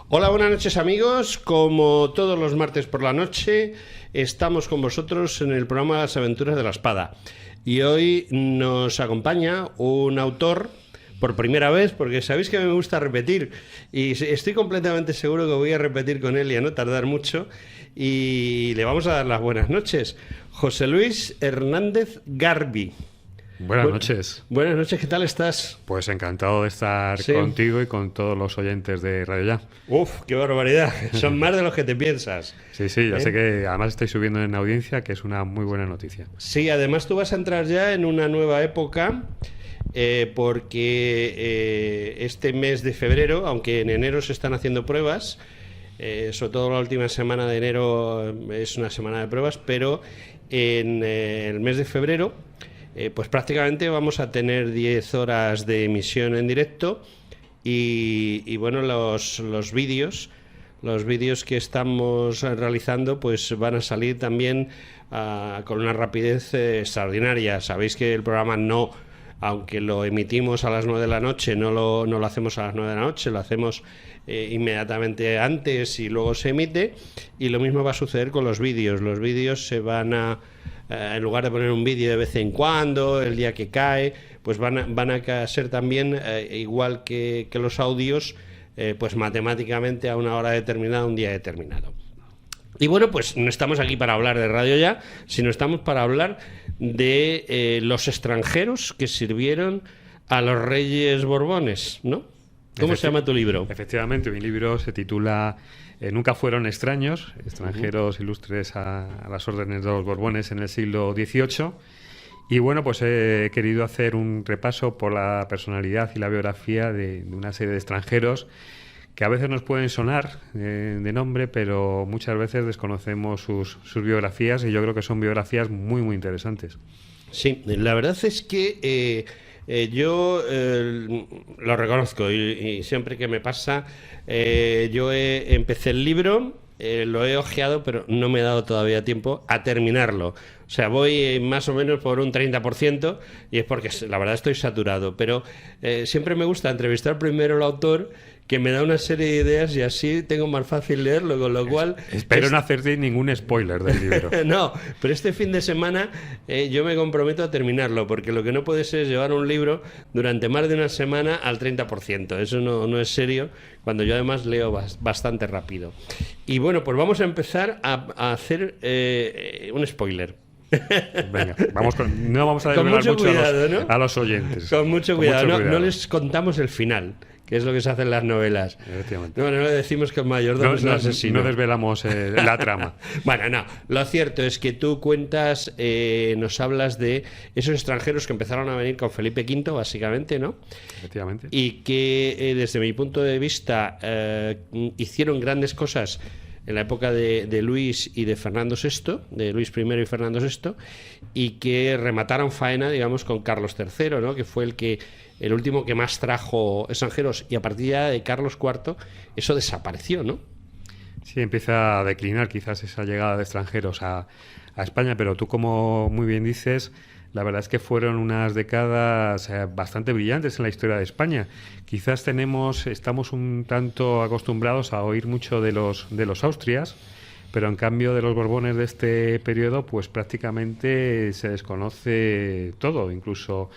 Hola, buenas noches amigos. Como todos los martes por la noche, estamos con vosotros en el programa Las Aventuras de la Espada. Y hoy nos acompaña un autor por primera vez, porque sabéis que me gusta repetir y estoy completamente seguro que voy a repetir con él y a no tardar mucho. Y le vamos a dar las buenas noches. José Luis Hernández Garbi. Buenas noches. Buenas noches, ¿qué tal estás? Pues encantado de estar contigo y con todos los oyentes de Radio Ya. Uf, qué barbaridad. Son más de los que te piensas. Sí, ya sé que además estoy subiendo en audiencia, que es una muy buena noticia. Sí, además tú vas a entrar ya en una nueva época, porque este mes de febrero, aunque en enero se están haciendo pruebas, sobre todo la última semana de enero es una semana de pruebas, pero en el mes de febrero pues prácticamente vamos a tener 10 horas de emisión en directo y bueno, los vídeos que estamos realizando pues van a salir también con una rapidez extraordinaria. Sabéis que el programa no, aunque lo emitimos a las 9 de la noche, no lo hacemos a las 9 de la noche, lo hacemos inmediatamente antes y luego se emite, y lo mismo va a suceder con los vídeos. Los vídeos se van a en lugar de poner un vídeo de vez en cuando, el día que cae, pues van a ser también, igual que los audios, pues matemáticamente a una hora determinada, un día determinado. Y bueno, pues no estamos aquí para hablar de Radio Ya, sino estamos para hablar de los extranjeros que sirvieron a los reyes Borbones, ¿no? ¿Cómo se llama tu libro? Efectivamente, mi libro se titula Nunca fueron extraños, extranjeros ilustres a las órdenes de los Borbones en el siglo XVIII. Y bueno, pues he querido hacer un repaso por la personalidad y la biografía de una serie de extranjeros que a veces nos pueden sonar de nombre, pero muchas veces desconocemos sus biografías, y yo creo que son biografías muy, muy interesantes. Sí, la verdad es que yo lo reconozco y siempre que me pasa, yo empecé el libro, lo he hojeado, pero no me he dado todavía tiempo a terminarlo. O sea, voy más o menos por un 30%, y es porque la verdad estoy saturado, pero siempre me gusta entrevistar primero al autor, que me da una serie de ideas y así tengo más fácil leerlo, con lo cual... Espero no hacerte ningún spoiler del libro. No, pero este fin de semana yo me comprometo a terminarlo, porque lo que no puede ser es llevar un libro durante más de una semana al 30%. Eso no es serio, cuando yo además leo bastante rápido. Y bueno, pues vamos a empezar a hacer un spoiler. Venga, no vamos a desvelar mucho cuidado, ¿no? a los oyentes. Con mucho cuidado. No les contamos el final, que es lo que se hace en las novelas. No le decimos que el mayordomo es el asesino. No desvelamos la trama. Bueno, no. Lo cierto es que tú cuentas, nos hablas de esos extranjeros que empezaron a venir con Felipe V, básicamente, ¿no? Efectivamente. Y que, desde mi punto de vista, hicieron grandes cosas en la época de Luis y de Fernando VI, de Luis I y Fernando VI, y que remataron faena, digamos, con Carlos III, ¿no? Que fue el último que más trajo extranjeros, y a partir de Carlos IV eso desapareció, ¿no? Sí, empieza a declinar quizás esa llegada de extranjeros a España, pero tú, como muy bien dices, la verdad es que fueron unas décadas bastante brillantes en la historia de España. Quizás estamos un tanto acostumbrados a oír mucho de los Austrias, pero en cambio de los Borbones de este periodo, pues prácticamente se desconoce todo, incluso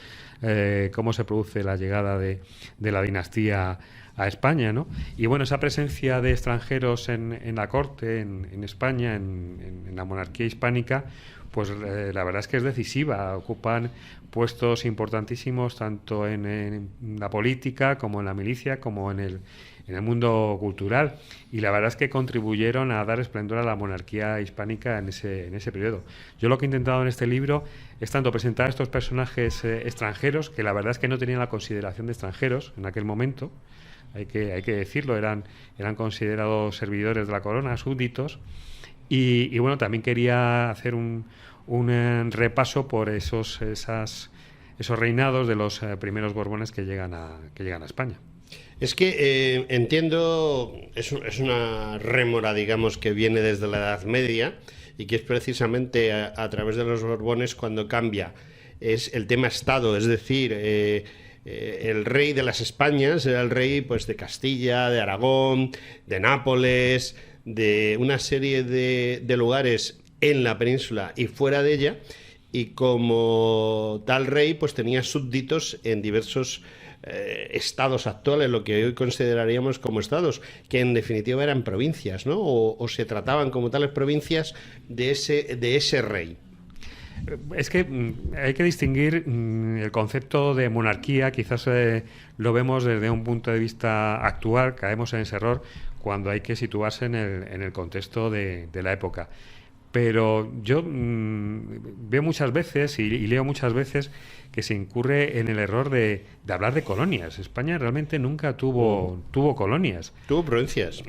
cómo se produce la llegada de la dinastía a España, ¿no? Y bueno, esa presencia de extranjeros en la corte, en España, en la monarquía hispánica, pues la verdad es que es decisiva. Ocupan puestos importantísimos tanto en la política, como en la milicia, como en el mundo cultural, y la verdad es que contribuyeron a dar esplendor a la monarquía hispánica en ese periodo. Yo lo que he intentado en este libro es tanto presentar a estos personajes extranjeros, que la verdad es que no tenían la consideración de extranjeros en aquel momento, hay que decirlo, eran considerados servidores de la corona, súbditos. Y bueno, también quería hacer un repaso por esos reinados de los primeros Borbones que llegan a España. Es que entiendo, es una rémora, digamos, que viene desde la Edad Media, y que es precisamente a través de los Borbones cuando cambia. Es el tema Estado, es decir, el rey de las Españas era el rey pues de Castilla, de Aragón, de Nápoles, de una serie de lugares en la península y fuera de ella, y como tal rey pues tenía súbditos en diversos estados actuales, lo que hoy consideraríamos como estados, que en definitiva eran provincias, ¿no? O se trataban como tales provincias de ese rey. Es que hay que distinguir el concepto de monarquía, quizás lo vemos desde un punto de vista actual, caemos en ese error cuando hay que situarse en el contexto de la época. Pero yo veo muchas veces y leo muchas veces que se incurre en el error de hablar de colonias. España realmente nunca tuvo colonias. Tuvo provincias.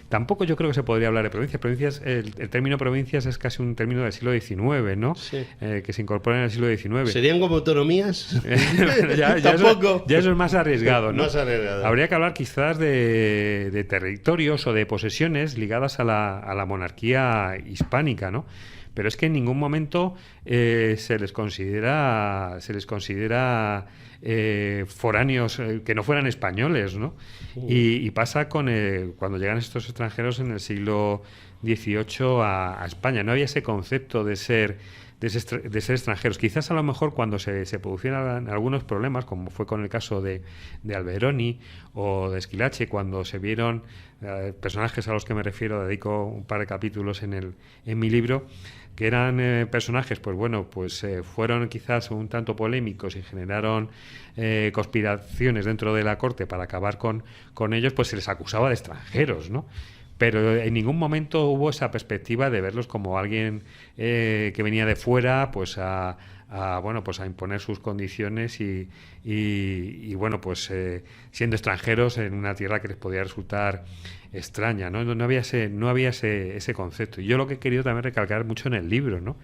Tampoco yo creo que se podría hablar de provincias. Provincias, el término provincias es casi un término del siglo XIX, ¿no? Sí. Que se incorpora en el siglo XIX. ¿Serían como autonomías? Tampoco. Ya eso es más arriesgado, ¿no? Más arriesgado. Habría que hablar quizás de territorios o de posesiones ligadas a la monarquía hispánica, ¿no? Pero es que en ningún momento se les considera foráneos que no fueran españoles, ¿no? Y pasa con cuando llegan estos extranjeros en el siglo XVIII a España. No había ese concepto de ser extranjeros. Quizás a lo mejor cuando se producieran algunos problemas, como fue con el caso de Alberoni o de Esquilache, cuando se vieron personajes a los que me refiero, dedico un par de capítulos en mi libro, que eran personajes, pues bueno, pues fueron quizás un tanto polémicos y generaron conspiraciones dentro de la corte para acabar con ellos, pues se les acusaba de extranjeros, ¿no? Pero en ningún momento hubo esa perspectiva de verlos como alguien que venía de fuera, pues a imponer sus condiciones y bueno, pues siendo extranjeros en una tierra que les podía resultar extraña, ¿no? No había ese concepto. Y yo lo que he querido también recalcar mucho en el libro, ¿no?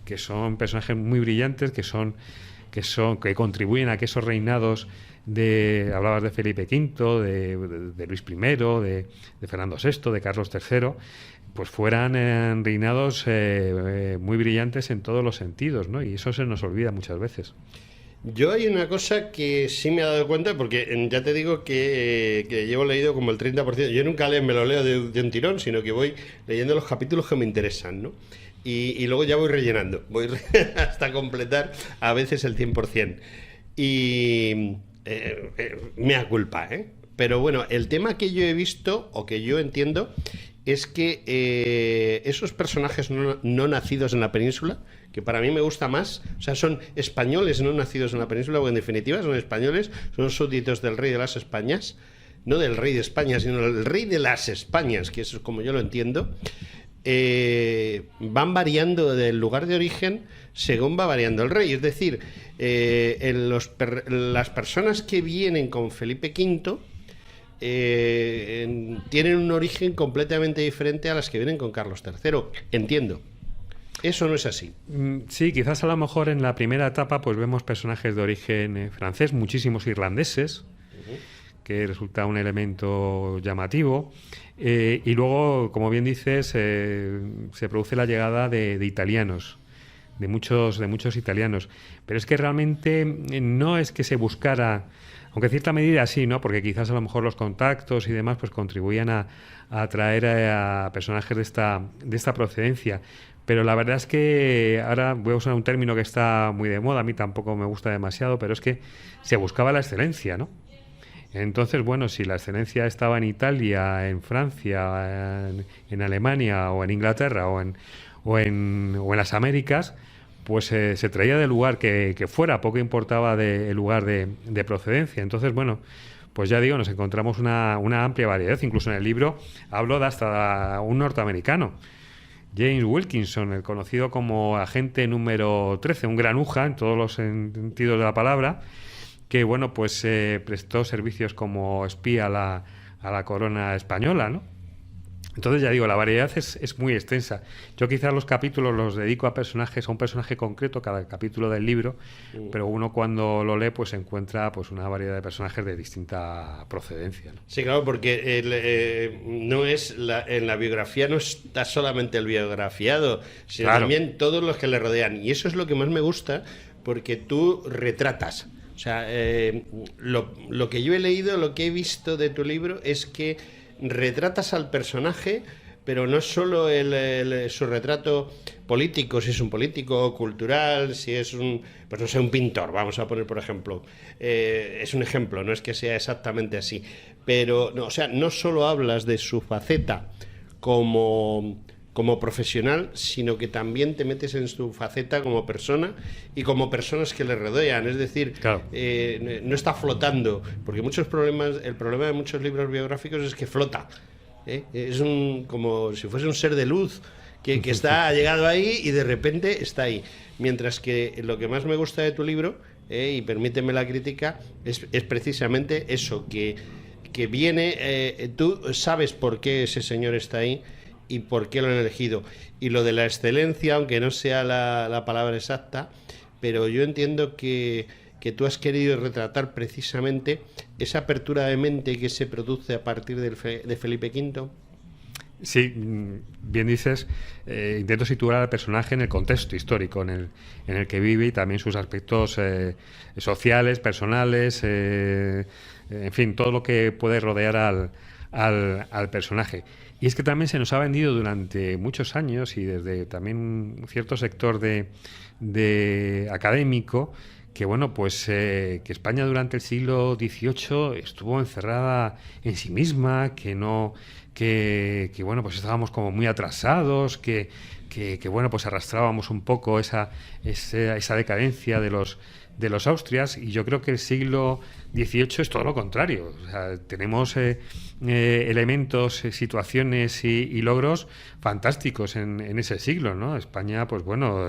Que son personajes muy brillantes, que contribuyen a que esos reinados hablabas de Felipe V, de Luis I, de Fernando VI, de Carlos III, pues fueran reinados muy brillantes en todos los sentidos, ¿no? Y eso se nos olvida muchas veces. Yo hay una cosa que sí me he dado cuenta, porque ya te digo que llevo leído como el 30%. Yo nunca me lo leo de un tirón, sino que voy leyendo los capítulos que me interesan, ¿no? Y luego ya voy rellenando, hasta completar a veces el 100%. Y mea culpa, ¿eh? Pero bueno, el tema que yo he visto, o que yo entiendo, es que esos personajes no nacidos en la península, que para mí me gusta más, o sea, son españoles no nacidos en la península, porque en definitiva son españoles, son súbditos del rey de las Españas, no del rey de España, sino del rey de las Españas, que eso es como yo lo entiendo. Van variando del lugar de origen según va variando el rey. Es decir, las personas que vienen con Felipe V tienen un origen completamente diferente a las que vienen con Carlos III. Entiendo. Eso no es así. Sí, quizás a lo mejor en la primera etapa pues vemos personajes de origen francés, muchísimos irlandeses, que resulta un elemento llamativo. Y luego, como bien dices, se produce la llegada de italianos, de muchos italianos. Pero es que realmente no es que se buscara, aunque en cierta medida sí, ¿no? Porque quizás a lo mejor los contactos y demás pues contribuían a atraer a personajes de esta procedencia. Pero la verdad es que ahora voy a usar un término que está muy de moda, a mí tampoco me gusta demasiado, pero es que se buscaba la excelencia, ¿no? Entonces, bueno, si la excelencia estaba en Italia, en Francia, en Alemania o en Inglaterra o en las Américas, pues se traía del lugar que fuera, poco importaba el lugar de procedencia. Entonces, bueno, pues ya digo, nos encontramos una amplia variedad. Incluso en el libro hablo de hasta un norteamericano, James Wilkinson, el conocido como agente número 13, un granuja en todos los sentidos de la palabra, que bueno, pues prestó servicios como espía a la corona española, ¿no? Entonces ya digo, la variedad es muy extensa. Yo quizás los capítulos los dedico a un personaje concreto, cada capítulo del libro, pero uno cuando lo lee pues encuentra pues una variedad de personajes de distinta procedencia, ¿no? Sí, claro, porque no es en la biografía no está solamente el biografiado, sino también todos los que le rodean. Y eso es lo que más me gusta, porque tú retratas. O sea, lo que yo he leído, lo que he visto de tu libro es que retratas al personaje, pero no solo su retrato político, si es un político, cultural, si es pues no sé, un pintor, vamos a poner por ejemplo. Es un ejemplo, no es que sea exactamente así. Pero, no, o sea, no solo hablas de su faceta como profesional, sino que también te metes en su faceta como persona y como personas que le rodean. Es decir, claro, no está flotando, porque el problema de muchos libros biográficos es que flota. Es como si fuese un ser de luz que ha llegado ahí y de repente está ahí. Mientras que lo que más me gusta de tu libro, y permíteme la crítica, es precisamente eso, que viene, tú sabes por qué ese señor está ahí y por qué lo han elegido. Y lo de la excelencia, aunque no sea la palabra exacta, pero yo entiendo que tú has querido retratar precisamente esa apertura de mente que se produce a partir de Felipe V. Sí, bien dices, intento situar al personaje en el contexto histórico en el que vive y también sus aspectos sociales, personales, en fin, todo lo que puede rodear al personaje. Y es que también se nos ha vendido durante muchos años y desde también un cierto sector de académico que bueno, pues que España durante el siglo XVIII estuvo encerrada en sí misma, que bueno, pues estábamos como muy atrasados, que bueno, pues arrastrábamos un poco esa decadencia de los Austrias, y yo creo que el siglo XVIII es todo lo contrario. O sea, tenemos elementos, situaciones y logros fantásticos en ese siglo, ¿no? España, pues bueno,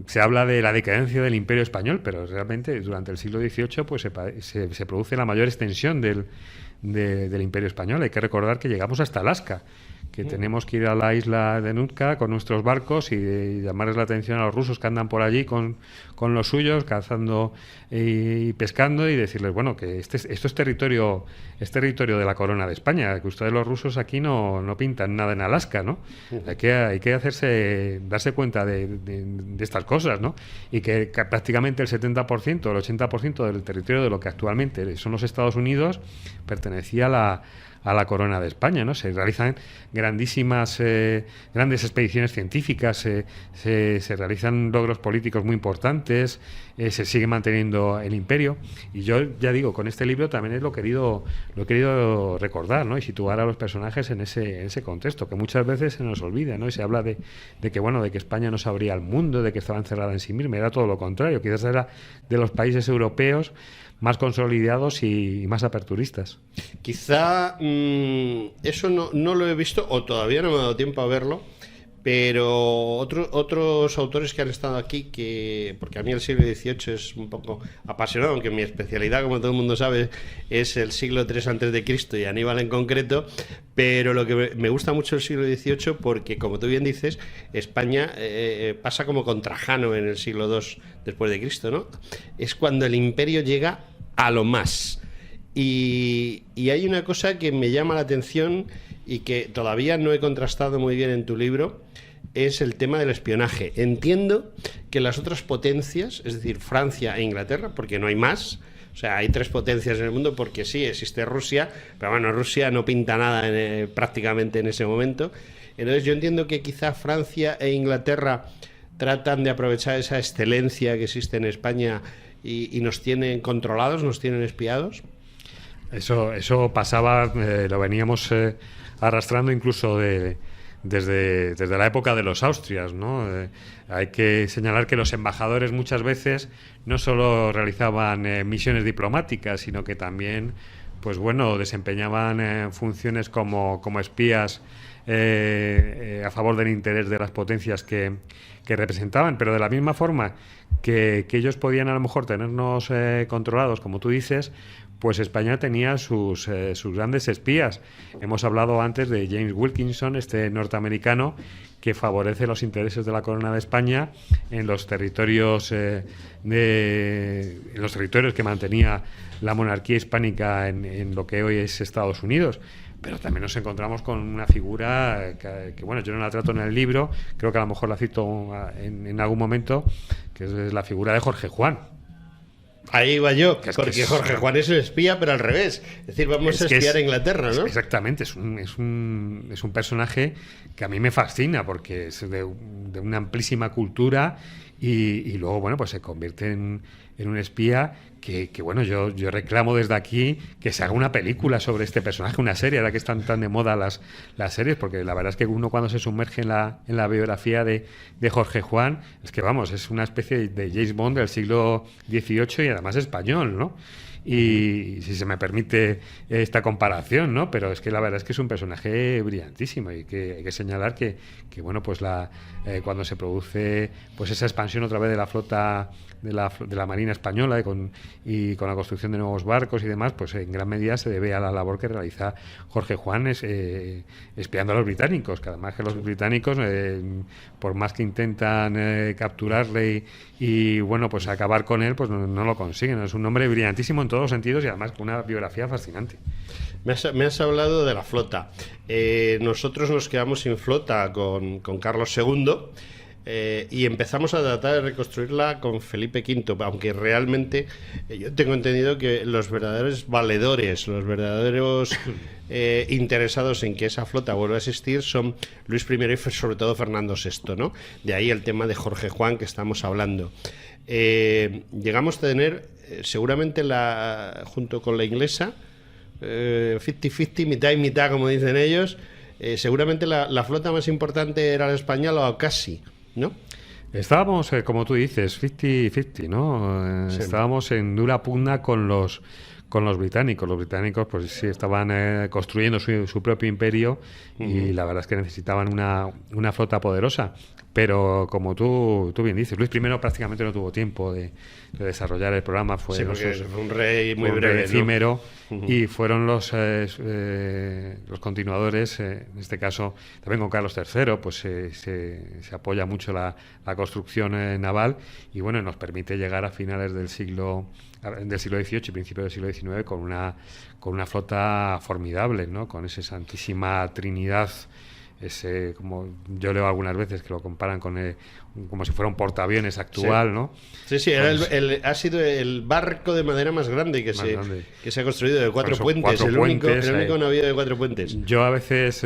se habla de la decadencia del Imperio Español, pero realmente durante el siglo XVIII pues se produce la mayor extensión del Imperio Español. Hay que recordar que llegamos hasta Alaska, que tenemos que ir a la isla de Nootka con nuestros barcos y llamarles la atención a los rusos que andan por allí con los suyos, cazando y pescando, y decirles, bueno, que esto es territorio de la corona de España, que ustedes los rusos aquí no pintan nada en Alaska, ¿no? Hay que darse cuenta de estas cosas, ¿no? Y que prácticamente el 70%, el 80% del territorio de lo que actualmente son los Estados Unidos pertenecía a la corona de España, ¿no? Se realizan grandes expediciones científicas, se realizan logros políticos muy importantes, se sigue manteniendo el imperio, y yo ya digo, con este libro también lo he querido recordar, ¿no? Y situar a los personajes en ese contexto, que muchas veces se nos olvida, ¿no? Y se habla de que España no se abría al mundo, de que estaba encerrada en sí misma. Era todo lo contrario, quizás era de los países europeos más consolidados y más aperturistas. Quizá eso no lo he visto, o todavía no me ha dado tiempo a verlo, pero otros autores que han estado aquí, porque a mí el siglo XVIII es un poco apasionado, aunque mi especialidad, como todo el mundo sabe, es el siglo III a.C. y Aníbal en concreto, pero lo que me gusta mucho el siglo XVIII porque, como tú bien dices, España pasa como con Trajano en el siglo II después de Cristo, ¿no? Es cuando el imperio llega a lo más. Y hay una cosa que me llama la atención y que todavía no he contrastado muy bien en tu libro, es el tema del espionaje. Entiendo que las otras potencias, es decir, Francia e Inglaterra, porque no hay más, o sea, hay tres potencias en el mundo, porque sí, existe Rusia, pero bueno, Rusia no pinta nada prácticamente en ese momento. Entonces yo entiendo que quizá Francia e Inglaterra tratan de aprovechar esa excelencia que existe en España y nos tienen controlados, nos tienen espiados. Eso pasaba, lo veníamos arrastrando incluso desde la época de los Austrias, ¿no? Hay que señalar que los embajadores muchas veces no solo realizaban misiones diplomáticas, sino que también, pues bueno, desempeñaban funciones como espías a favor del interés de las potencias que representaban, pero de la misma forma que ellos podían a lo mejor tenernos controlados, como tú dices, pues España tenía sus grandes espías. Hemos hablado antes de James Wilkinson, este norteamericano que favorece los intereses de la corona de España en los territorios que mantenía la monarquía hispánica en lo que hoy es Estados Unidos. Pero también nos encontramos con una figura que bueno, yo no la trato en el libro, creo que a lo mejor la cito en algún momento, que es la figura de Jorge Juan. Ahí va yo, porque es Jorge Juan es un espía, pero al revés. Es decir, vamos a espiar a Inglaterra, ¿no? Exactamente, es un personaje que a mí me fascina, porque es de una amplísima cultura y luego, bueno, pues se convierte en un espía que bueno, yo reclamo desde aquí que se haga una película sobre este personaje, una serie, ahora que están tan de moda las series, porque la verdad es que uno cuando se sumerge en la biografía de Jorge Juan, es que vamos, es una especie de James Bond del siglo XVIII y además español, ¿no? Y si se me permite esta comparación, ¿no? Pero es que la verdad es que es un personaje brillantísimo y que hay que señalar que bueno, pues cuando se produce pues esa expansión otra vez de la flota de la Marina Española y con la construcción de nuevos barcos y demás, pues en gran medida se debe a la labor que realiza Jorge Juan espiando a los británicos, que además que los británicos, por más que intentan capturarle y bueno, pues acabar con él, pues no lo consiguen. Es un hombre brillantísimo en todos los sentidos y además con una biografía fascinante. Me has hablado de la flota. Nosotros nos quedamos sin flota con Carlos II. Y empezamos a tratar de reconstruirla con Felipe V, aunque realmente yo tengo entendido que los verdaderos valedores, los verdaderos interesados en que esa flota vuelva a existir son Luis I y sobre todo Fernando VI, ¿no? De ahí el tema de Jorge Juan que estamos hablando. Llegamos a tener seguramente junto con la inglesa 50-50, mitad y mitad, como dicen ellos. Seguramente la flota más importante era la española o casi, ¿no? Estábamos, como tú dices, 50-50, ¿no? Sí. Estábamos en dura pugna con los británicos. Los británicos, pues sí, estaban construyendo su propio imperio y la verdad es que necesitaban una flota poderosa. Pero como tú bien dices, Luis I prácticamente no tuvo tiempo de desarrollar el programa. Fue un rey muy breve, efímero, ¿no? Y fueron los continuadores, en este caso también con Carlos III, pues se apoya mucho la construcción naval y bueno, nos permite llegar a finales del siglo XVIII y principios del siglo XIX con una flota formidable, ¿no? Con esa Santísima Trinidad. Como yo leo algunas veces que lo comparan con como si fuera un portaaviones actual, sí. ¿no? Sí, era ha sido el barco de madera más grande que se ha construido, de cuatro puentes, el único navío de 4 puentes. Yo a veces,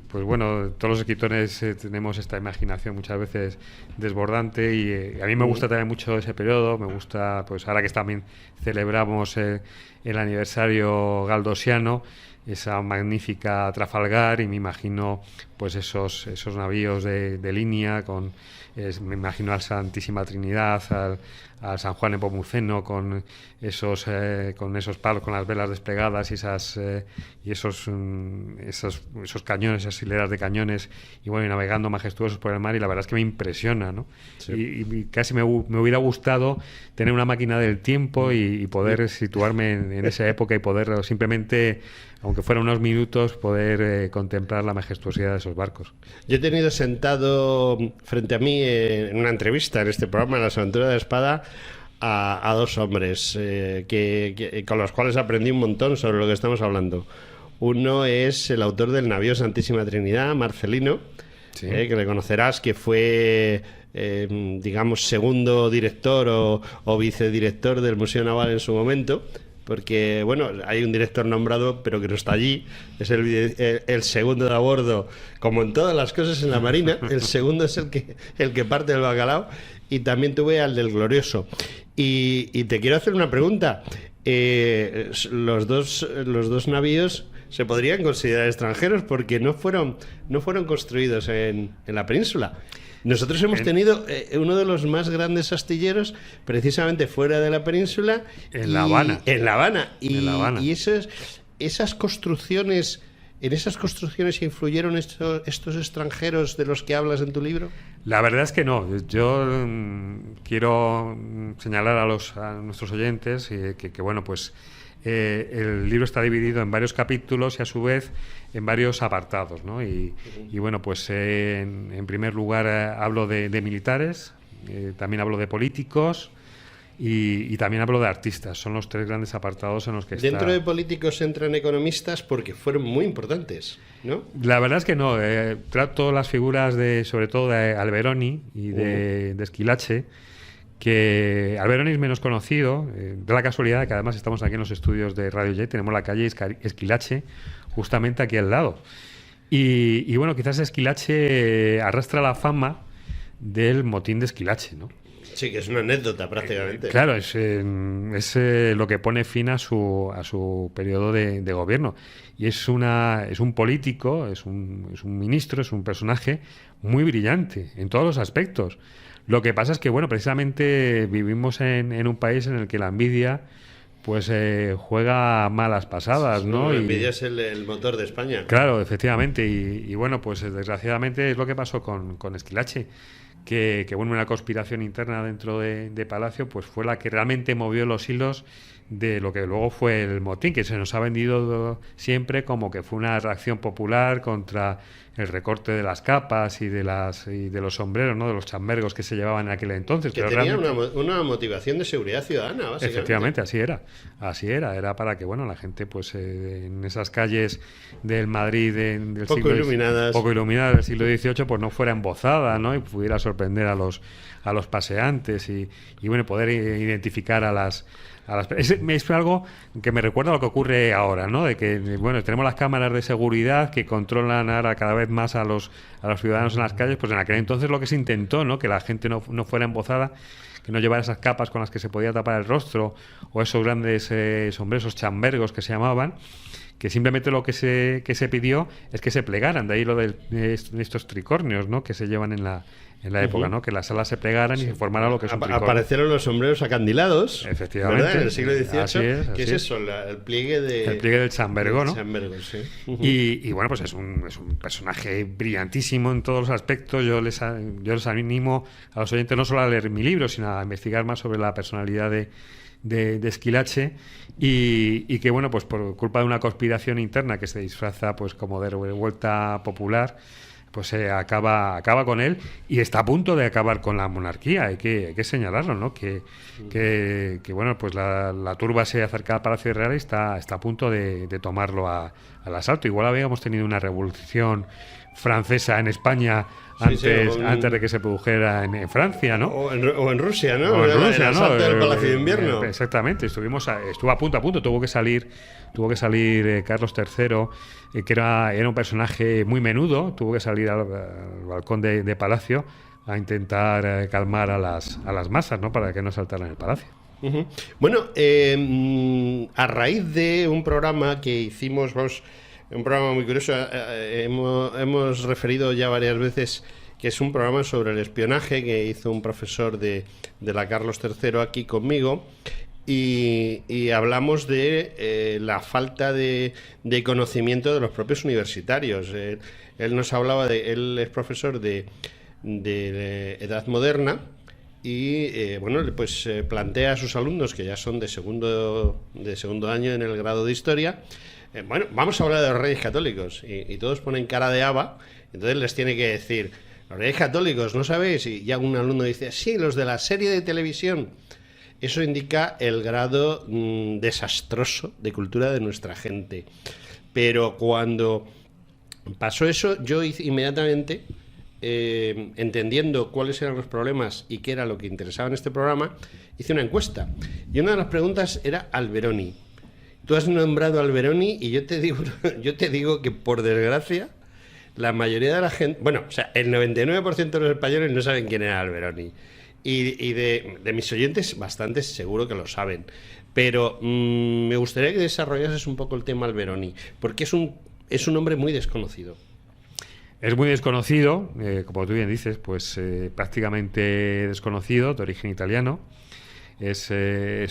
pues bueno, todos los escritores tenemos esta imaginación muchas veces desbordante y a mí me gusta también mucho ese periodo, me gusta, pues ahora que también celebramos el aniversario galdosiano, esa magnífica Trafalgar, y me imagino pues esos navíos de línea me imagino al Santísima Trinidad, al San Juan Nepomuceno con esos palos con las velas desplegadas y esos cañones, esas hileras de cañones y bueno, y navegando majestuosos por el mar, y la verdad es que me impresiona, ¿no? Sí. Y casi me hubiera gustado tener una máquina del tiempo y poder situarme en esa época y poder simplemente, aunque fuera unos minutos, poder contemplar la majestuosidad de esos barcos. Yo he tenido sentado frente a mí en una entrevista en este programa, en Las Aventuras de la Espada, a dos hombres con los cuales aprendí un montón sobre lo que estamos hablando. Uno es el autor del navío Santísima Trinidad, Marcelino, sí. Que le conocerás, que fue, digamos, segundo director o vicedirector del Museo Naval en su momento. Porque, bueno, hay un director nombrado, pero que no está allí. Es el segundo de a bordo, como en todas las cosas en la Marina. El segundo es el que parte el bacalao. Y también tuve al del Glorioso. Y te quiero hacer una pregunta. Los dos navíos se podrían considerar extranjeros porque no fueron construidos en la península. Nosotros hemos tenido uno de los más grandes astilleros precisamente fuera de la península. En La Habana. En La Habana. Y esas construcciones, ¿en esas construcciones influyeron estos extranjeros de los que hablas en tu libro? La verdad es que no. Yo quiero señalar a nuestros oyentes que bueno, pues el libro está dividido en varios capítulos y a su vez en varios apartados, ¿no? Y bueno, pues en primer lugar hablo de militares, también hablo de políticos y también hablo de artistas. Son los tres grandes apartados en los que Dentro de políticos entran economistas porque fueron muy importantes, ¿no? La verdad es que no. Trato las figuras sobre todo de Alberoni y de Esquilache, que Alberoni es menos conocido, de la casualidad que además estamos aquí en los estudios de Radio J, tenemos la calle Esquilache justamente aquí al lado. Y bueno, quizás Esquilache arrastra la fama del motín de Esquilache, ¿no? Sí, que es una anécdota prácticamente. Claro, es lo que pone fin a su periodo de gobierno. Y es un político, es un ministro, es un personaje muy brillante en todos los aspectos. Lo que pasa es que, bueno, precisamente vivimos en un país en el que la envidia pues juega malas pasadas, ¿no? La envidia es el motor de España. Claro, efectivamente. Y bueno, pues desgraciadamente es lo que pasó con Esquilache. Que bueno, una conspiración interna dentro de Palacio pues fue la que realmente movió los hilos de lo que luego fue el motín, que se nos ha vendido siempre como que fue una reacción popular contra el recorte de las capas y de los sombreros, ¿no? De los chambergos que se llevaban en aquel entonces. Que tenía una motivación de seguridad ciudadana, básicamente. Efectivamente, así era para que bueno la gente pues en esas calles del Madrid del poco iluminadas del siglo XVIII pues no fuera embozada, ¿no? Y pudiera sorprender a los paseantes y bueno, poder identificar a las es algo que me recuerda a lo que ocurre ahora, ¿no? De que, bueno, tenemos las cámaras de seguridad que controlan ahora cada vez más a los ciudadanos en las calles, pues en aquel entonces lo que se intentó, ¿no? Que la gente no fuera embozada, que no llevara esas capas con las que se podía tapar el rostro o esos grandes sombreros, esos chambergos que se llamaban, que simplemente lo que se pidió es que se plegaran, de ahí lo de estos tricornios, ¿no? Que se llevan en la época, ¿no? Que las alas se plegaran y se formara lo que es un tricornio. Aparecieron los sombreros acandilados, efectivamente, ¿verdad? En el siglo XVIII, así es. ¿Qué es eso? El pliegue del chambergo, ¿no? Chambergo, sí. Y bueno, pues es un personaje brillantísimo en todos los aspectos. Yo les animo a los oyentes no solo a leer mi libro, sino a investigar más sobre la personalidad de Esquilache y que, bueno, pues por culpa de una conspiración interna que se disfraza pues como de revuelta popular, pues acaba con él y está a punto de acabar con la monarquía. Hay que señalarlo, ¿no? Que bueno, pues la turba se acerca al Palacio Real y está a punto de tomarlo al asalto. Igual habíamos tenido una revolución francesa en España antes de que se produjera en Francia, ¿no? O en Rusia, ¿no? O en Rusia, el ¿no? del Palacio de Invierno. Exactamente, estuvo a punto, tuvo que salir Carlos III, que era un personaje muy menudo, tuvo que salir al balcón de Palacio a intentar calmar a las masas, ¿no? Para que no saltaran el palacio. Uh-huh. Bueno, a raíz de un programa que hicimos, un programa muy curioso, hemos referido ya varias veces que es un programa sobre el espionaje que hizo un profesor de la Carlos III aquí conmigo y hablamos de la falta de conocimiento de los propios universitarios. Él nos hablaba él es profesor de Edad Moderna y bueno, pues plantea a sus alumnos que ya son de segundo año en el grado de Historia. Bueno, vamos a hablar de los Reyes Católicos y todos ponen cara de haba, entonces les tiene que decir, los Reyes Católicos, ¿no sabéis? Y ya un alumno dice, sí, los de la serie de televisión. Eso indica el grado desastroso de cultura de nuestra gente. Pero cuando pasó eso, yo hice inmediatamente, entendiendo cuáles eran los problemas y qué era lo que interesaba en este programa, hice una encuesta. Y una de las preguntas era Alberoni. Tú has nombrado a Alberoni y yo te digo que, por desgracia, la mayoría de la gente... Bueno, o sea, el 99% de los españoles no saben quién era Alberoni. Y de mis oyentes, bastantes seguro que lo saben. Pero me gustaría que desarrollases un poco el tema Alberoni, porque es un hombre muy desconocido. Es muy desconocido, como tú bien dices, pues prácticamente desconocido, de origen italiano. Es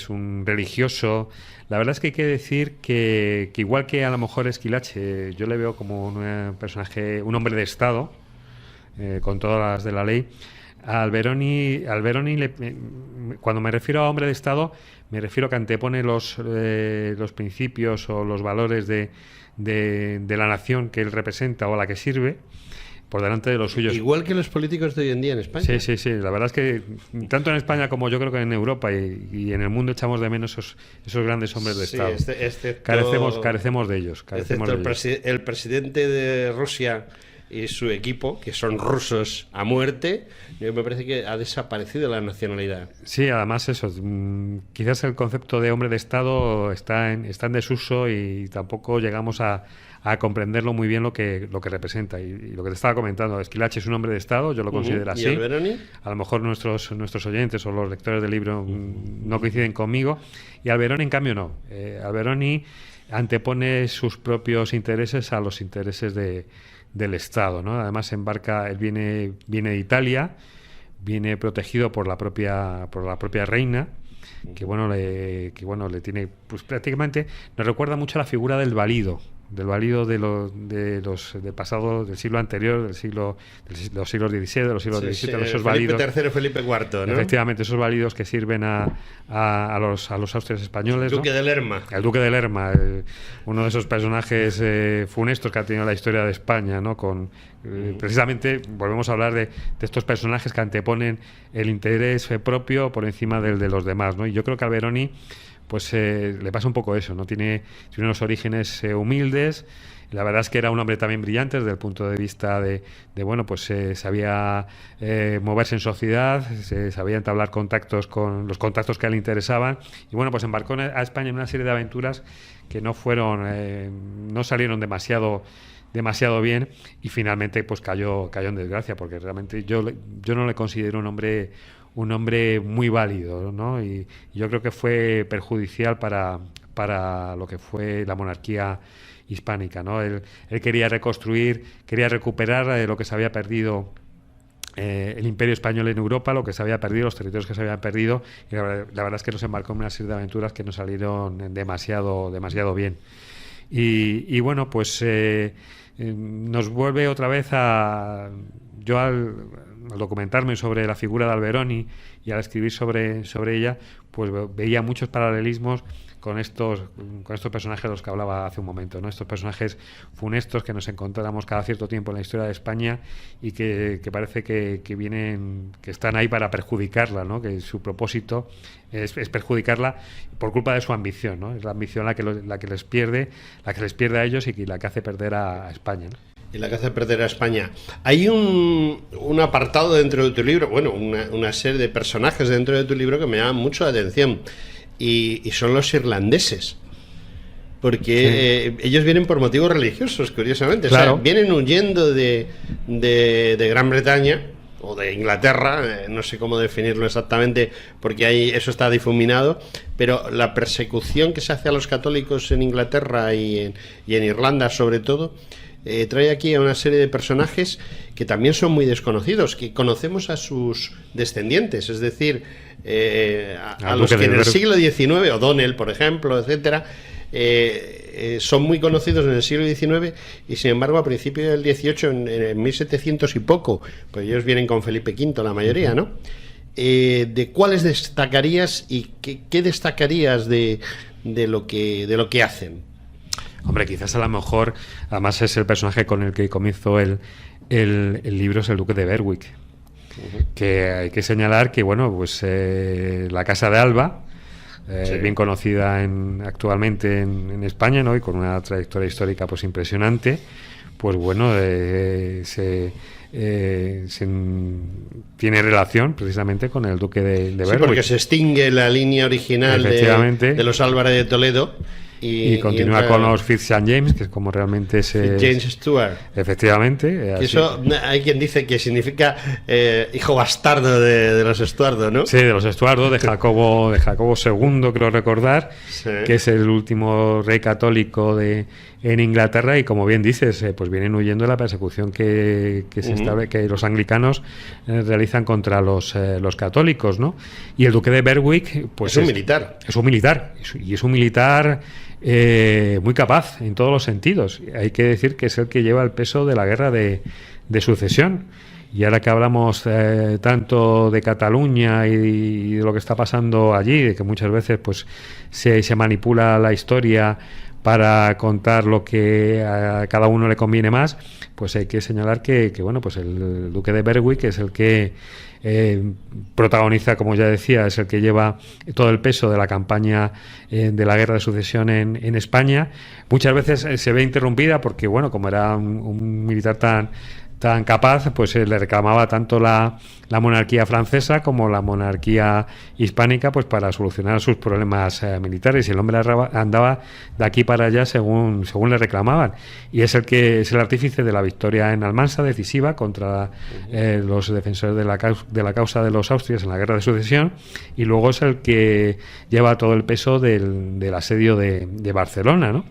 un religioso. La verdad es que hay que decir que igual que a lo mejor Esquilache, yo le veo como un personaje, un hombre de Estado, con todas las de la ley. A Alberoni cuando me refiero a hombre de Estado, me refiero a que antepone los principios o los valores de la nación que él representa o a la que sirve por delante de los suyos. Igual que los políticos de hoy en día en España. Sí. La verdad es que tanto en España como yo creo que en Europa y en el mundo echamos de menos esos grandes hombres de Estado. Excepto, carecemos de ellos. El presidente de Rusia, y su equipo, que son rusos a muerte, me parece que ha desaparecido la nacionalidad. Sí, además eso, quizás el concepto de hombre de Estado está en desuso y tampoco llegamos a comprenderlo muy bien lo que representa. Y lo que te estaba comentando, Esquilache es un hombre de Estado, yo lo considero así. ¿Y Alberoni? A lo mejor nuestros oyentes o los lectores del libro no coinciden conmigo. Y Alberoni, en cambio, no. Alberoni antepone sus propios intereses a los intereses del Estado, ¿no? Además él viene de Italia, viene protegido por la propia reina, que le tiene, pues prácticamente nos recuerda mucho a la figura del valido del pasado, del siglo anterior, de los siglos XVI, de los siglos XVII, esos válidos. Felipe III, Felipe IV, ¿no? Efectivamente, esos válidos que sirven a los austrias españoles. El Duque de Lerma. El Duque de Lerma, uno de esos personajes funestos que ha tenido la historia de España, ¿no? Precisamente volvemos a hablar de estos personajes que anteponen el interés propio por encima del de los demás, ¿no? Y yo creo que Alberoni pues le pasa un poco eso, ¿no? Tiene unos orígenes humildes. La verdad es que era un hombre también brillante desde el punto de vista de sabía moverse en sociedad, sabía entablar contactos con los contactos que a él le interesaban, y bueno, pues embarcó a España en una serie de aventuras que no salieron demasiado bien, y finalmente pues cayó en desgracia, porque realmente yo no le considero un hombre muy válido, ¿no? Y yo creo que fue perjudicial para lo que fue la monarquía hispánica, ¿no? Él quería recuperar lo que se había perdido, el Imperio Español en Europa, lo que se había perdido, los territorios que se habían perdido, y la verdad es que nos embarcó en una serie de aventuras que no salieron demasiado bien. Y bueno, pues nos vuelve otra vez yo al documentarme sobre la figura de Alberoni y al escribir sobre ella, pues veía muchos paralelismos con estos personajes de los que hablaba hace un momento, ¿no? Estos personajes funestos que nos encontramos cada cierto tiempo en la historia de España y que parece que están ahí para perjudicarla, ¿no? Que su propósito es perjudicarla por culpa de su ambición, ¿no? Es la ambición la que les pierde a ellos y la que hace perder a España, ¿no? Y la que hace perder a España. Hay un apartado dentro de tu libro, bueno, una serie de personajes dentro de tu libro que me llaman mucho la atención, y son los irlandeses. Porque ellos vienen por motivos religiosos, curiosamente. Claro. O sea, vienen huyendo de Gran Bretaña o de Inglaterra, no sé cómo definirlo exactamente, porque ahí eso está difuminado, pero la persecución que se hace a los católicos en Inglaterra y en Irlanda, sobre todo, trae aquí a una serie de personajes que también son muy desconocidos, que conocemos a sus descendientes, es decir, a los que en el siglo XIX, O'Donnell, por ejemplo, etcétera, son muy conocidos en el siglo XIX, y sin embargo a principios del XVIII, en 1700 y poco, pues ellos vienen con Felipe V, la mayoría, ¿no? ¿De cuáles destacarías y qué destacarías de lo que hacen? Hombre, quizás a lo mejor, además es el personaje con el que comienzo el libro, es el Duque de Berwick. Que hay que señalar que, bueno, pues la Casa de Alba, sí, bien conocida actualmente en España, ¿no? Y con una trayectoria histórica pues impresionante, pues bueno, tiene relación precisamente con el Duque de Berwick. Sí, porque se extingue la línea original de los Álvarez de Toledo. Y continúa con los Fitz-St. James, que es como realmente James Stuart. Efectivamente. Eso hay quien dice que significa hijo bastardo de los Estuardo, ¿no? Sí, de los Estuardo, de Jacobo II, creo recordar, sí, que es el último rey católico en Inglaterra, y como bien dices, pues vienen huyendo de la persecución que los anglicanos realizan contra los católicos, ¿no? Y el Duque de Berwick, pues es un militar. Es un militar muy capaz en todos los sentidos. Hay que decir que es el que lleva el peso de la guerra de sucesión. Y ahora que hablamos tanto de Cataluña y de lo que está pasando allí, de que muchas veces pues se manipula la historia para contar lo que a cada uno le conviene más, pues hay que señalar que bueno, pues el duque de Berwick es el que protagoniza, como ya decía, es el que lleva todo el peso de la campaña de la Guerra de Sucesión en España. Muchas veces se ve interrumpida porque, bueno, como era un militar tan capaz, pues le reclamaba tanto la monarquía francesa como la monarquía hispánica, pues para solucionar sus problemas militares, y el hombre andaba de aquí para allá según le reclamaban, y es el artífice de la victoria en Almansa, decisiva contra los defensores de la causa de los Austrias en la Guerra de Sucesión, y luego es el que lleva todo el peso del asedio de Barcelona, ¿no?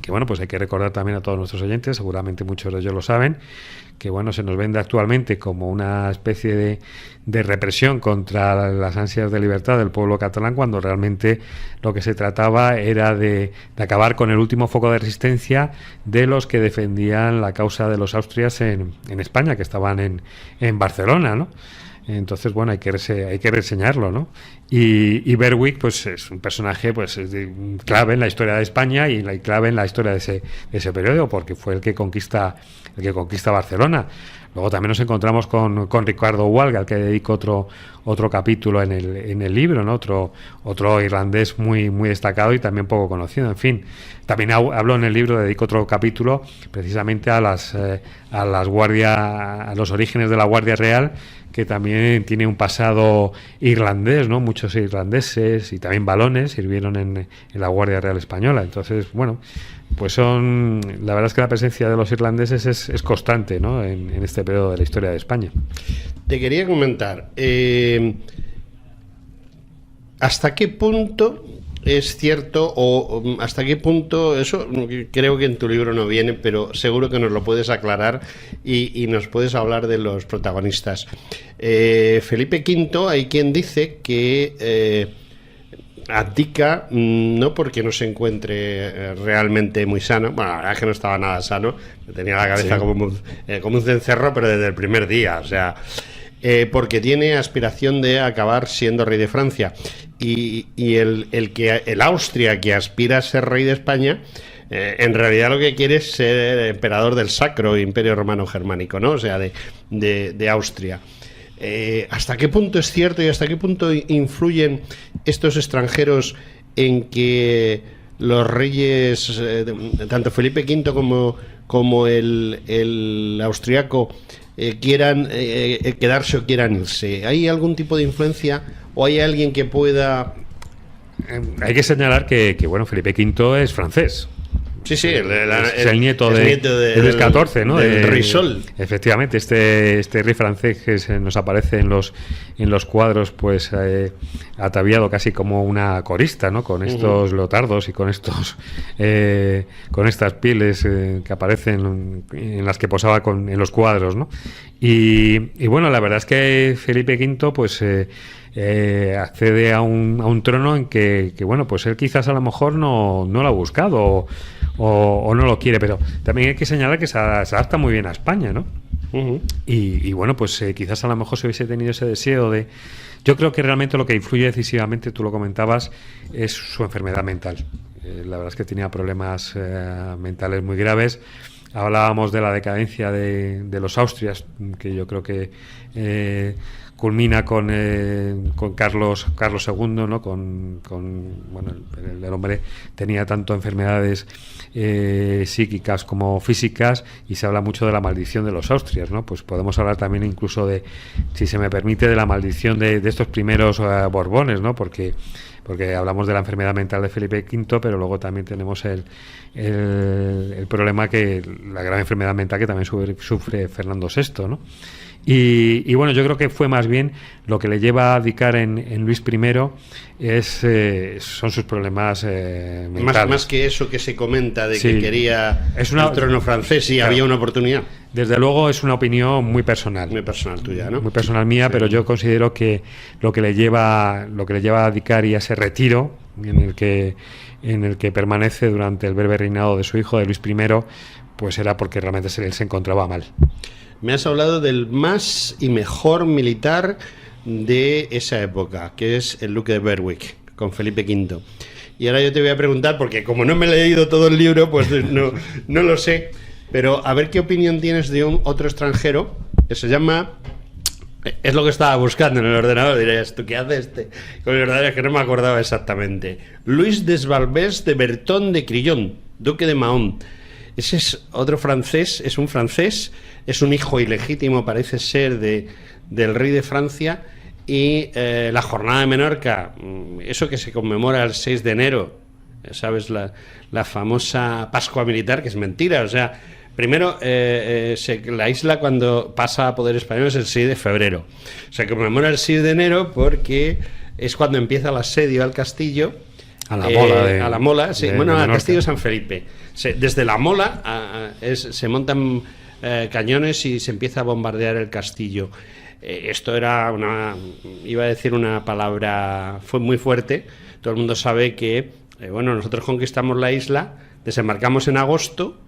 Que bueno, pues hay que recordar también a todos nuestros oyentes, seguramente muchos de ellos lo saben, que bueno, se nos vende actualmente como una especie de represión contra las ansias de libertad del pueblo catalán, cuando realmente lo que se trataba era de acabar con el último foco de resistencia de los que defendían la causa de los Austrias en España, que estaban en Barcelona, ¿no? Entonces, bueno, hay que reseñarlo, ¿no? Y Berwick, pues es un personaje pues clave en la historia de España y clave en la historia de ese periodo, porque fue el que conquista Barcelona. Luego también nos encontramos con Ricardo Walga, al que dedico otro capítulo en el libro, ¿no? Otro irlandés muy destacado y también poco conocido. En fin, también hablo en el libro, dedico otro capítulo precisamente a los orígenes de la Guardia Real, que también tiene un pasado irlandés, ¿no? Muchos irlandeses y también valones sirvieron en la Guardia Real Española. Entonces, bueno, pues la verdad es que la presencia de los irlandeses es constante, ¿no? en este periodo de la historia de España. Te quería comentar, ¿hasta qué punto es cierto o hasta qué punto, eso creo que en tu libro no viene, pero seguro que nos lo puedes aclarar y nos puedes hablar de los protagonistas? Felipe V, hay quien dice que abdica no porque no se encuentre realmente muy sano. Bueno, la verdad es que no estaba nada sano, tenía la cabeza como un cencerro, pero desde el primer día, o sea, porque tiene aspiración de acabar siendo rey de Francia, y el Austria que aspira a ser rey de España, en realidad lo que quiere es ser emperador del Sacro Imperio Romano Germánico, ¿no? O sea, de Austria. ¿Hasta qué punto es cierto y hasta qué punto influyen estos extranjeros en que los reyes, tanto Felipe V como el austriaco, quieran quedarse o quieran irse? ¿Hay algún tipo de influencia o hay alguien que pueda...? Hay que señalar que bueno, Felipe V es francés. Sí, es el nieto de Luis XIV, ¿no? Del Rey Sol. Efectivamente, este rey francés que nos aparece en los cuadros, pues ataviado casi como una corista, ¿no? Con estos leotardos y con estas pieles que aparecen en las que posaba en los cuadros, ¿no? Y bueno, la verdad es que Felipe V, pues accede a un trono en que bueno, pues él quizás a lo mejor no lo ha buscado o no lo quiere, pero también hay que señalar que se adapta muy bien a España, ¿no? Y bueno, pues quizás a lo mejor si hubiese tenido ese deseo de... Yo creo que realmente lo que influye decisivamente, tú lo comentabas, es su enfermedad mental. La verdad es que tenía problemas mentales muy graves. Hablábamos de la decadencia de los Austrias, que yo creo que culmina con Carlos II, ¿no? Bueno, el hombre tenía tanto enfermedades psíquicas como físicas, y se habla mucho de la maldición de los Austrias, ¿no? Pues podemos hablar también incluso de, si se me permite, de la maldición de estos primeros Borbones, ¿no? Porque hablamos de la enfermedad mental de Felipe V, pero luego también tenemos el problema, que la gran enfermedad mental que también sufre Fernando VI, ¿no? Y bueno, yo creo que fue más bien lo que le lleva a abdicar en Luis I son sus problemas mentales. Más que eso que se comenta de que quería el trono francés y había una oportunidad. Desde luego es una opinión muy personal. Muy personal tuya, ¿no? Muy personal mía, sí. Pero yo considero que lo que le lleva a abdicar y a ese retiro en el que permanece durante el breve reinado de su hijo, de Luis I, pues era porque realmente él se encontraba mal. Me has hablado del más y mejor militar de esa época, que es el duque de Berwick, con Felipe V. y ahora yo te voy a preguntar, porque como no me he leído todo el libro, pues no lo sé, pero a ver qué opinión tienes de otro extranjero que se llama... Es lo que estaba buscando en el ordenador. Dirías, ¿tú qué haces con el ordenador? Es que no me acordaba exactamente. Luis Desvalbés de Berton de Crillon, duque de Mahón. Ese es otro francés, es un francés, es un hijo ilegítimo, parece ser, del rey de Francia. Y la jornada de Menorca, eso que se conmemora el 6 de enero, ¿sabes? La famosa Pascua Militar, que es mentira, o sea... Primero, la isla cuando pasa a poder español es el 6 de febrero. Se conmemora el 6 de enero porque es cuando empieza el asedio al castillo. A la Mola. A la Mola, sí. Bueno, al castillo de San Felipe. Desde la Mola se montan cañones y se empieza a bombardear el castillo. Esto era iba a decir una palabra fue muy fuerte. Todo el mundo sabe que, nosotros conquistamos la isla, desembarcamos en agosto,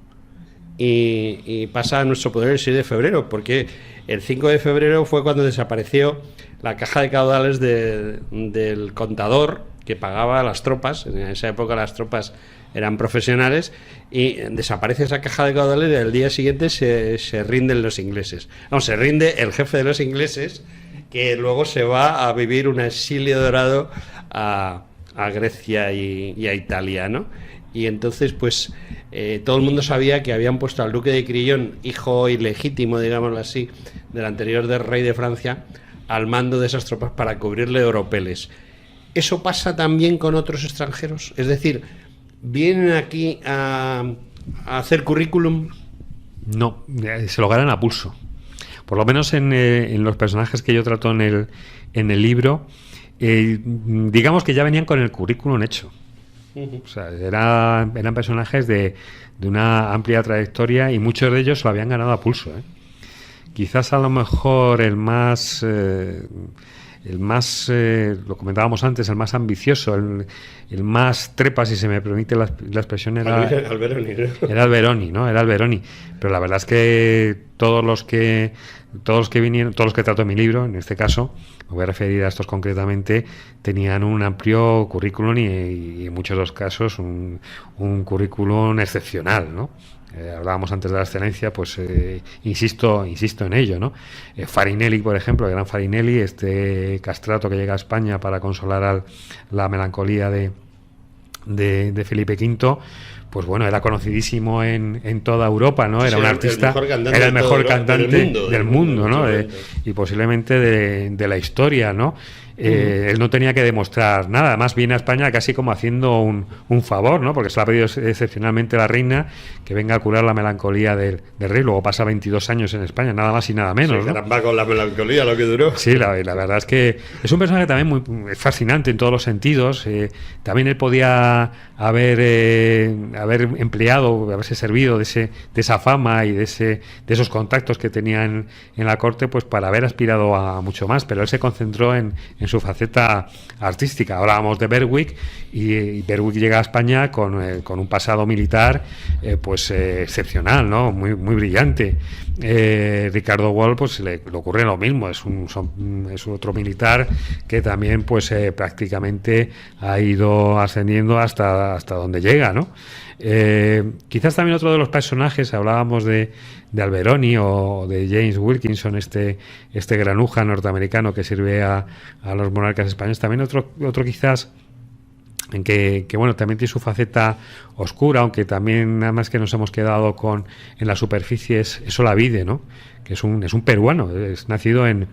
y pasa a nuestro poder el 6 de febrero, porque el 5 de febrero fue cuando desapareció la caja de caudales del contador que pagaba a las tropas. En esa época las tropas eran profesionales y desaparece esa caja de caudales y al día siguiente se rinden los ingleses. Se rinde el jefe de los ingleses, que luego se va a vivir un exilio dorado a Grecia y a Italia, ¿no? Y entonces, pues, todo el mundo sabía que habían puesto al duque de Crillon, hijo ilegítimo, digámoslo así, del anterior del rey de Francia, al mando de esas tropas para cubrirle de oropeles. ¿Eso pasa también con otros extranjeros? Es decir, ¿vienen aquí a hacer currículum? No, se lo ganan a pulso. Por lo menos en los personajes que yo trato en el libro, digamos que ya venían con el currículum hecho. O sea, eran personajes de una amplia trayectoria y muchos de ellos lo habían ganado a pulso, ¿eh? Quizás a lo mejor el más, lo comentábamos antes, el más ambicioso, el más trepa, si se me permite la expresión, era Alberoni, ¿no? Era Alberoni, ¿no? Era Alberoni. Pero la verdad es que todos los que trato en mi libro, en este caso, me voy a referir a estos concretamente, tenían un amplio currículum y en muchos de los casos un currículum excepcional, ¿no? Hablábamos antes de la excelencia, pues insisto en ello, ¿no? Farinelli, por ejemplo, el gran Farinelli, este castrato que llega a España para consolar la melancolía de Felipe V, pues bueno, era conocidísimo en toda Europa, ¿no? Era un artista, era el mejor cantante del mundo, ¿no? Y posiblemente de la historia, ¿no? Él no tenía que demostrar nada, además viene a España casi como haciendo un favor, ¿no? Porque se le ha pedido excepcionalmente a la reina que venga a curar la melancolía del rey. Luego pasa 22 años en España, nada más y nada menos, sí, ¿no? Caramba, con la melancolía lo que duró. Sí, la verdad es que es un personaje también muy fascinante en todos los sentidos. También él podía haber empleado, haberse servido de esa fama y de esos contactos que tenía en la corte, pues para haber aspirado a mucho más, pero él se concentró en su faceta artística. Hablábamos de Berwick y Berwick llega a España con un pasado militar excepcional, ¿no? Muy brillante. Ricardo Wall, pues le ocurre lo mismo, es otro militar que también prácticamente ha ido ascendiendo hasta donde llega, ¿no? Quizás también otro de los personajes, hablábamos de Alberoni o de James Wilkinson, este granuja norteamericano que sirve a los monarcas españoles, también otro quizás en que bueno, también tiene su faceta oscura, aunque también nada más que nos hemos quedado en la superficie es Olavide, ¿no? Que es un peruano, es nacido en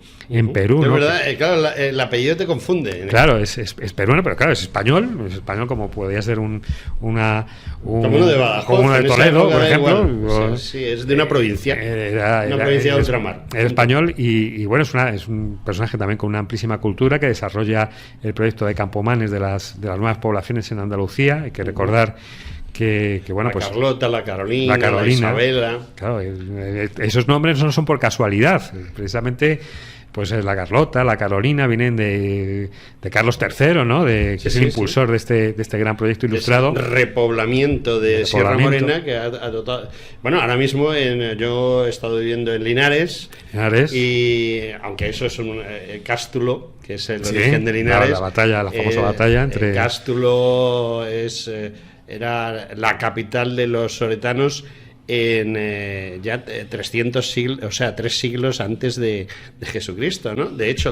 Perú, es ¿no? verdad, claro, el apellido te confunde. Claro, es peruano, pero claro, es español como podría ser como uno de Badajoz, como uno de Toledo, por ejemplo. Sí, es de una provincia, una provincia de ultramar. Es español y bueno, es un personaje también con una amplísima cultura que desarrolla el proyecto de Campomanes de las nuevas poblaciones en Andalucía. Hay que recordar que bueno, la Carlota, la Carolina, la Isabela. Claro, esos nombres no son por casualidad, precisamente pues la Carlota, la Carolina, vienen de Carlos III, ¿no? Que es el impulsor de este gran proyecto ilustrado. Repoblamiento de Sierra Morena que ha dotado. Bueno, ahora mismo yo he estado viviendo en Linares. Y aunque eso es un Cástulo, que es el origen de Linares. La famosa batalla entre. Cástulo era la capital de los soretanos en ya 300 siglos, o sea, 3 siglos antes de Jesucristo, ¿no? De hecho,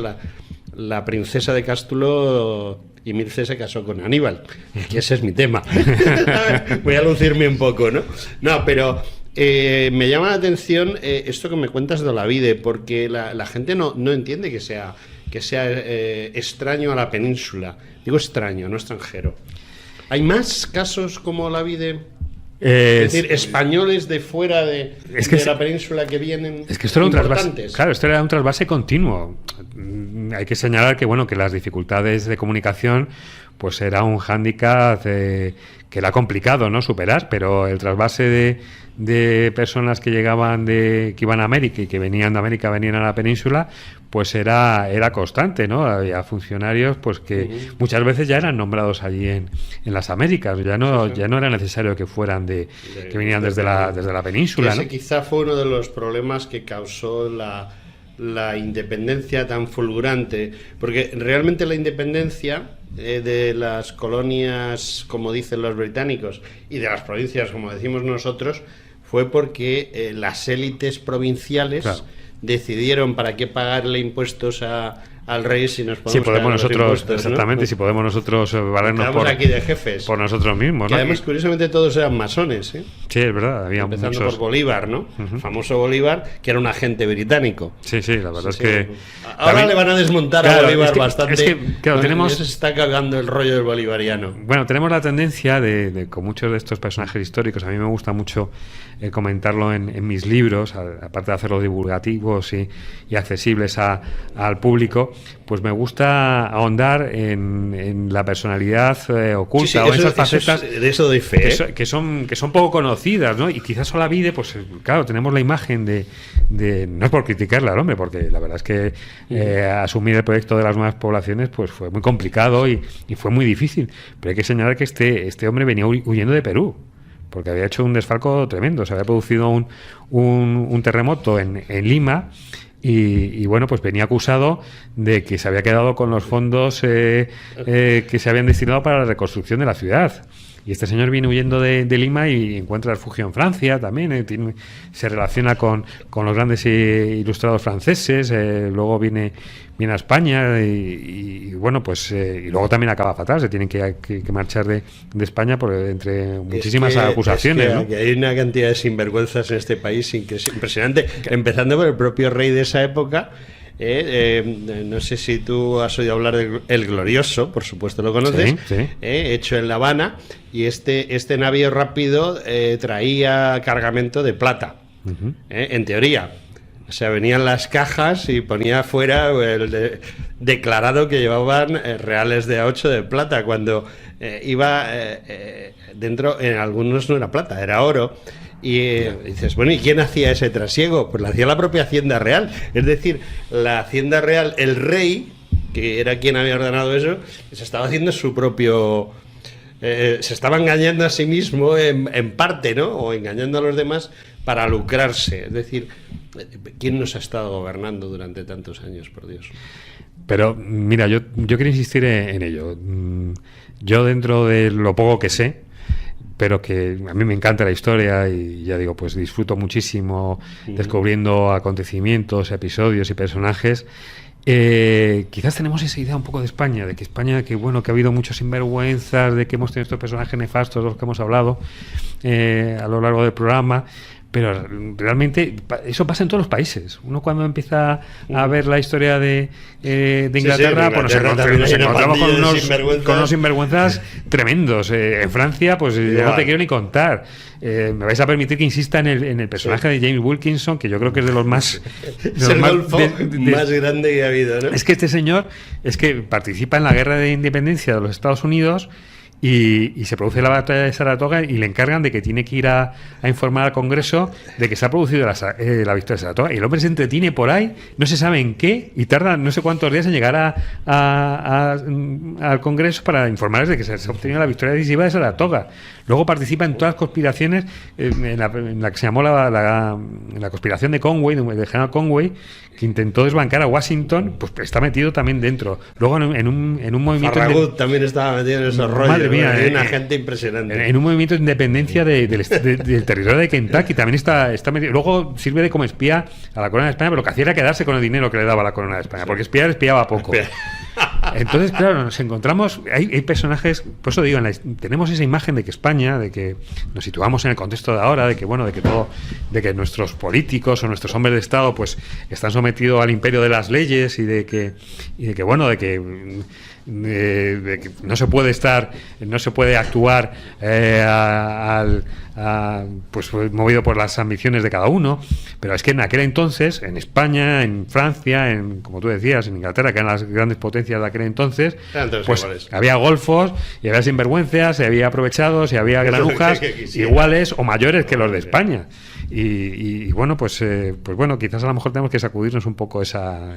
la princesa de Cástulo y Mirce se casó con Aníbal, que ese es mi tema. Voy a lucirme un poco, ¿no? No, pero me llama la atención esto que me cuentas de Olavide, porque la gente no entiende que sea extraño a la península. Digo extraño, no extranjero. ¿Hay más casos como Olavide? Es decir, españoles de fuera de la península que vienen. Es que esto era un trasvase. Claro, esto era un trasvase continuo. Hay que señalar que las dificultades de comunicación pues era un hándicap que era complicado, ¿no?, superar, pero el trasvase de personas que llegaban que iban a América y que venían de América, venían a la península, pues era constante, ¿no? Había funcionarios pues que muchas veces ya eran nombrados allí en las Américas, ya no era necesario que fueran que vinieran desde la península, ese, ¿no? Quizá fue uno de los problemas que causó la independencia tan fulgurante, porque realmente la independencia de las colonias, como dicen los británicos, y de las provincias, como decimos nosotros, fue porque las élites provinciales decidieron para qué pagarle impuestos al rey si nos podemos nosotros, exactamente, ¿no? Si podemos nosotros valernos aquí de jefes por nosotros mismos, que, ¿no? Además, curiosamente, todos eran masones, ¿eh? Sí, es verdad, había empezando muchos. por Bolívar, ¿no? El famoso Bolívar, que era un agente británico. Sí, la verdad es que ahora también le van a desmontar a Bolívar bastante. Es que tenemos. Se está cagando el rollo del bolivariano. Bueno, tenemos la tendencia de con muchos de estos personajes históricos, a mí me gusta mucho comentarlo en mis libros, aparte de hacerlos divulgativos y accesibles al público, pues me gusta ahondar en la personalidad oculta, o en esas facetas de eso doy fe, que son poco conocidas, ¿no? Y quizás Olavide, pues claro, tenemos la imagen de no es por criticarle al hombre, porque la verdad es que asumir el proyecto de las nuevas poblaciones pues fue muy complicado y fue muy difícil, pero hay que señalar que este hombre venía huyendo de Perú, porque había hecho un desfalco tremendo. Se había producido un terremoto en Lima y bueno, pues venía acusado de que se había quedado con los fondos que se habían destinado para la reconstrucción de la ciudad. Y este señor viene huyendo de Lima y encuentra refugio en Francia también, se relaciona con los grandes ilustrados franceses, luego viene a España y bueno, pues y luego también acaba fatal, se tienen que marchar de España entre muchísimas acusaciones, ¿no? Que hay una cantidad de sinvergüenzas en este país impresionante, empezando por el propio rey de esa época. No sé si tú has oído hablar de El Glorioso, por supuesto lo conoces, sí. Hecho en La Habana, y este navío rápido traía cargamento de plata, en teoría. O sea, venían las cajas y ponía afuera declarado que llevaban reales de A8 de plata, cuando iba dentro, en algunos no era plata, era oro. Y dices, bueno, ¿y quién hacía ese trasiego? Pues lo hacía la propia Hacienda Real. Es decir, la Hacienda Real, el rey, que era quien había ordenado eso, se estaba haciendo su propio... se estaba engañando a sí mismo en parte, ¿no? O engañando a los demás para lucrarse. Es decir, ¿quién nos ha estado gobernando durante tantos años, por Dios? Pero, mira, yo quiero insistir en ello. Yo, dentro de lo poco que sé, pero que a mí me encanta la historia y ya digo, pues disfruto muchísimo descubriendo acontecimientos, episodios y personajes. Quizás tenemos esa idea un poco de España, de que España, que bueno, que ha habido muchos sinvergüenzas, de que hemos tenido estos personajes nefastos, los que hemos hablado a lo largo del programa. Pero realmente eso pasa en todos los países. Uno cuando empieza a ver la historia de Inglaterra, pues nos encontramos con unos sinvergüenzas tremendos. En Francia, pues no te quiero ni contar. Me vais a permitir que insista en el personaje de James Wilkinson, que yo creo que es de los más... más grande que ha habido, ¿no? Es que este señor participa en la guerra de independencia de los Estados Unidos y se produce la batalla de Saratoga y le encargan de que tiene que ir a informar al Congreso de que se ha producido la victoria de Saratoga. Y el hombre se entretiene por ahí, no se sabe en qué, y tarda no sé cuántos días en llegar al Congreso para informarles de que se ha obtenido la victoria decisiva de Saratoga. Luego participa en todas las conspiraciones, en la que se llamó la conspiración de Conway, del general Conway, que intentó desbancar a Washington, pues está metido también dentro. Luego en un movimiento... Farragut también estaba metido en esos rollos. Madre mía, una gente impresionante. En un movimiento de independencia del territorio de Kentucky también está metido. Luego sirve de como espía a la corona de España, pero lo que hacía era quedarse con el dinero que le daba la corona de España, porque espiaba poco. Entonces, claro, nos encontramos, hay personajes, por eso digo, tenemos esa imagen de que España, de que nos situamos en el contexto de ahora, de que que nuestros políticos o nuestros hombres de Estado pues están sometidos al imperio de las leyes y de que no se puede actuar pues movido por las ambiciones de cada uno, pero es que en aquel entonces, en España, en Francia, como tú decías, en Inglaterra, que eran las grandes potencias de aquel entonces, pues había golfos y había sinvergüenzas, y había aprovechados y había granujas iguales o mayores que los de España. Y bueno, pues bueno, quizás a lo mejor tenemos que sacudirnos un poco esa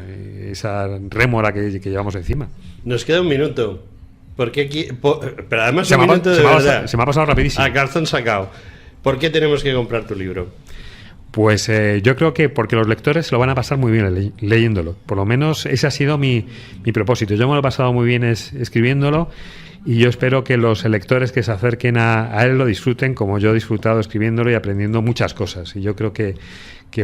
rémora que llevamos encima. Nos queda un minuto. Porque pero además un minuto de verdad. Se me ha pasado rapidísimo. A calzón sacado. ¿Por qué tenemos que comprar tu libro? Pues yo creo que porque los lectores se lo van a pasar muy bien leyéndolo. Por lo menos ese ha sido mi propósito. Yo me lo he pasado muy bien escribiéndolo. Y yo espero que los lectores que se acerquen a él lo disfruten como yo he disfrutado escribiéndolo y aprendiendo muchas cosas. Y yo creo que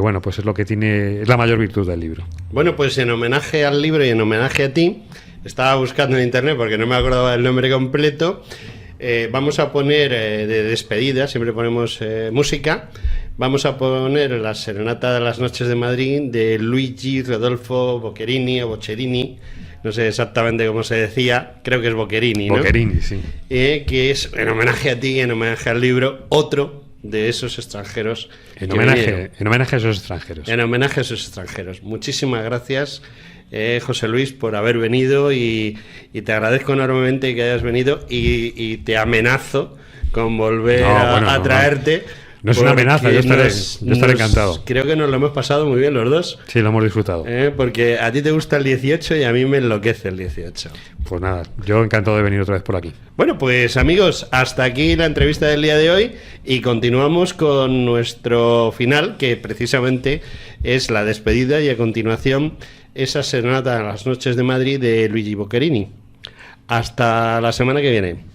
bueno, pues es lo que es la mayor virtud del libro. Bueno, pues en homenaje al libro y en homenaje a ti, estaba buscando en internet porque no me acordaba del nombre completo. Vamos a poner de despedida, siempre ponemos música. Vamos a poner la Serenata de las Noches de Madrid de Luigi Rodolfo Boccherini o Boccherini. No sé exactamente cómo se decía, creo que es Boccherini, ¿no? Boccherini, sí. Que es en homenaje a ti, en homenaje al libro, otro de esos extranjeros. En homenaje a esos extranjeros. En homenaje a esos extranjeros. Muchísimas gracias, José Luis, por haber venido y te agradezco enormemente que hayas venido y te amenazo con volver a traerte. No es una amenaza, yo estaré encantado. Creo que nos lo hemos pasado muy bien los dos. Sí, lo hemos disfrutado. Porque a ti te gusta el 18 y a mí me enloquece el 18. Pues nada, yo encantado de venir otra vez por aquí. Bueno, pues amigos, hasta aquí la entrevista del día de hoy y continuamos con nuestro final, que precisamente es la despedida y a continuación esa Serenata a las Noches de Madrid de Luigi Boccherini. Hasta la semana que viene.